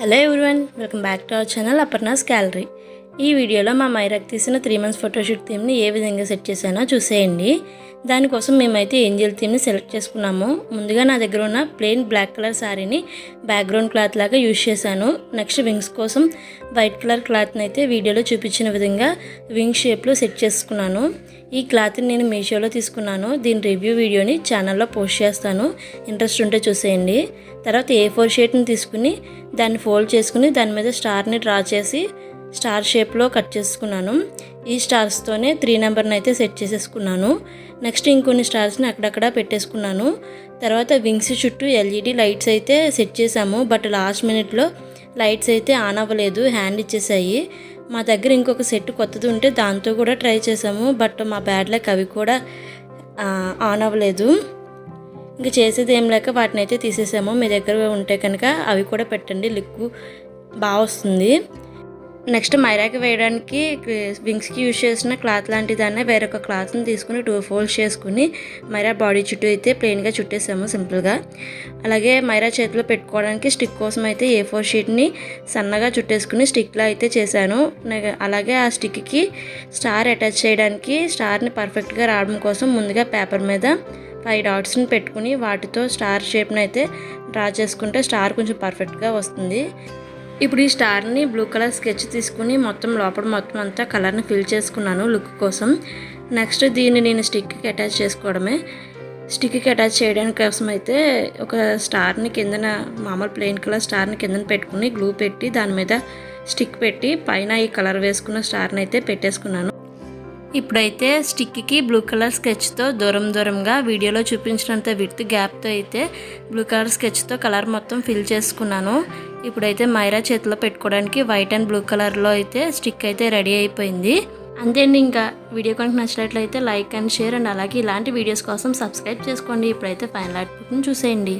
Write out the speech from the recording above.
Hello everyone, welcome back to our channel Aparna's gallery. ఈ వీడియోలో మా మైరాకి తీసిన 3 months ఫోటోషూట్ థీమ్ని ఏ విధంగా సెట్ చేశానో చూసేయండి. దానికోసం మేమైతే ఏంజల్ థీమ్ని సెలెక్ట్ చేసుకున్నాము. ముందుగా నా దగ్గర ఉన్న ప్లెయిన్ బ్లాక్ కలర్ శారీని బ్యాక్గ్రౌండ్ క్లాత్ లాగా యూజ్ చేశాను. నెక్స్ట్ వింగ్స్ కోసం వైట్ కలర్ క్లాత్ని అయితే వీడియోలో చూపించిన విధంగా వింగ్ షేప్లో సెట్ చేసుకున్నాను. ఈ క్లాత్ని నేను మీషోలో తీసుకున్నాను. దీని రివ్యూ వీడియోని ఛానల్లో పోస్ట్ చేస్తాను, ఇంట్రెస్ట్ ఉంటే చూసేయండి. తర్వాత A4 షీట్ని తీసుకుని దాన్ని ఫోల్డ్ చేసుకుని దాని మీద స్టార్ని డ్రా చేసి స్టార్ షేప్లో కట్ చేసుకున్నాను. ఈ స్టార్స్తోనే 3 నెంబర్ని అయితే సెట్ చేసేసుకున్నాను. నెక్స్ట్ ఇంకొన్ని స్టార్స్ని అక్కడక్కడ పెట్టేసుకున్నాను. తర్వాత వింగ్స్ చుట్టూ LED లైట్స్ అయితే సెట్ చేసాము. బట్ లాస్ట్ మినిట్లో లైట్స్ అయితే ఆన్ అవ్వలేదు, హ్యాండ్ ఇచ్చేసాయి. మా దగ్గర ఇంకొక సెట్ కొత్తది ఉంటే దాంతో కూడా ట్రై చేసాము. బట్ మా బ్యాడ్ లక్ అవి కూడా ఆన్ అవ్వలేదు. ఇంక చేసేది ఏం లేక వాటిని అయితే తీసేసాము. మీ దగ్గర ఉంటే కనుక అవి కూడా పెట్టండి, లుక్ బాగా వస్తుంది. నెక్స్ట్ మైరాకి వేయడానికి వింగ్స్కి యూజ్ చేసిన క్లాత్ లాంటి దాన్ని వేరొక క్లాత్ని తీసుకుని 2 folds చేసుకుని మైరా బాడీ చుట్టూ అయితే ప్లెయిన్గా చుట్టేసాము సింపుల్గా. అలాగే మైరా చేతిలో పెట్టుకోవడానికి స్టిక్ కోసం అయితే A4 షీట్ని సన్నగా చుట్టేసుకుని స్టిక్లా అయితే చేశాను. అలాగే ఆ స్టిక్కి స్టార్ అటాచ్ చేయడానికి స్టార్ని పర్ఫెక్ట్గా రావడం కోసం ముందుగా పేపర్ మీద 5 dotsని పెట్టుకుని వాటితో స్టార్ షేప్ని అయితే డ్రా చేసుకుంటే స్టార్ కొంచెం పర్ఫెక్ట్గా వస్తుంది. ఇప్పుడు ఈ స్టార్ని బ్లూ కలర్ స్కెచ్ తీసుకుని లోపల మొత్తం అంతా కలర్ని ఫిల్ చేసుకున్నాను లుక్ కోసం. నెక్స్ట్ దీన్ని నేను స్టిక్కి అటాచ్ చేసుకోవడమే. స్టిక్కి అటాచ్ చేయడానికి కోసం అయితే ఒక స్టార్ని కిందన మామూలు ప్లెయిన్ కలర్ స్టార్ని కిందన పెట్టుకుని గ్లూ పెట్టి దాని మీద స్టిక్ పెట్టి పైన ఈ కలర్ వేసుకున్న స్టార్ని అయితే పెట్టేసుకున్నాను. ఇప్పుడైతే స్టిక్కి బ్లూ కలర్ స్కెచ్తో దూరంగా వీడియోలో చూపించినంత విడ్త్ గ్యాప్తో అయితే బ్లూ కలర్ స్కెచ్తో కలర్ మొత్తం ఫిల్ చేసుకున్నాను. ఇప్పుడైతే మైరా చేతిలో పెట్టుకోవడానికి వైట్ అండ్ బ్లూ కలర్లో అయితే స్టిక్ అయితే రెడీ అయిపోయింది. అంతే అండి. ఇంకా వీడియో కనుక నచ్చినట్లయితే లైక్ అండ్ షేర్ అండ్ అలాగే ఇలాంటి వీడియోస్ కోసం సబ్స్క్రైబ్ చేసుకోండి. ఇప్పుడైతే ఫైనల్ అవుట్పుట్ని చూసేయండి.